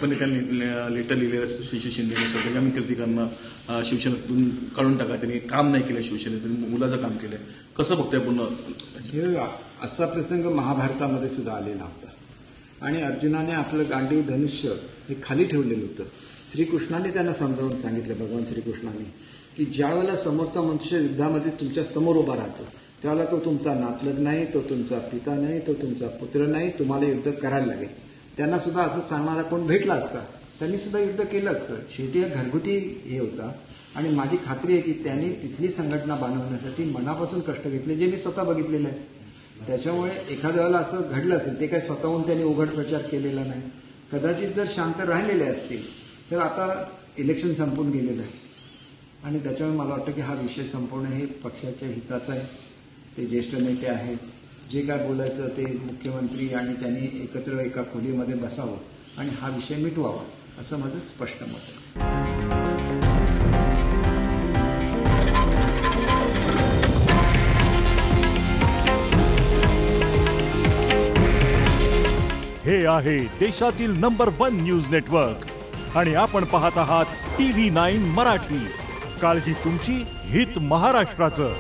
निश्चितपणे त्यांनी लेटर लिहिलेलं श्री शिंदेने तर गजानन कीर्तीकरांना शिवसेनेतून काढून टाका, त्यांनी काम नाही केलं शिवसेनेतून, मुलाचं काम केलंय, कसं बघताय पूर्ण? असा प्रसंग महाभारतामध्ये सुद्धा आलेला होता आणि अर्जुनाने आपलं गांडीव धनुष्य हे खाली ठेवलेलं होतं. श्रीकृष्णाने त्यांना समजावून सांगितलं, भगवान श्रीकृष्णाने, की ज्या वेळेला समोरचा मनुष्य युद्धामध्ये तुमच्या समोर उभा राहतो त्यावेळेला तो तुमचा नातलग नाही, तो तुमचा पिता नाही, तो तुमचा पुत्र नाही, तुम्हाला युद्ध करायला लागेल. त्यांना सुद्धा असं सांगणारा कोण भेटला असता त्यांनी सुद्धा युद्ध केलं असतं. शेवटी एक घरगुती हे होता आणि माझी खात्री आहे की त्यांनी तिथली संघटना बांधवण्यासाठी मनापासून कष्ट घेतले, जे मी स्वतः बघितलेलं आहे. त्याच्यामुळे एखाद्या वेळेला असं घडलं असेल, ते काही स्वतःहून त्यांनी उघड प्रचार केलेला नाही. कदाचित जर शांत राहिलेले असतील तर आता इलेक्शन संपून गेलेलं आहे आणि त्याच्यामुळे मला वाटतं की हा विषय संपवणं हे पक्षाच्या हिताचं आहे. ते ज्येष्ठ नेते आहेत, जे काय बोलायचं ते मुख्यमंत्री आणि त्यांनी एकत्र एका खोलीमध्ये बसावं आणि हा विषय मिटवावा, असं माझं स्पष्ट मत आहे. हे आहे देशातील नंबर 1 न्यूज नेटवर्क आणि आपण पाहत आहात TV9 मराठी. काळजी तुमची, हित महाराष्ट्राचं.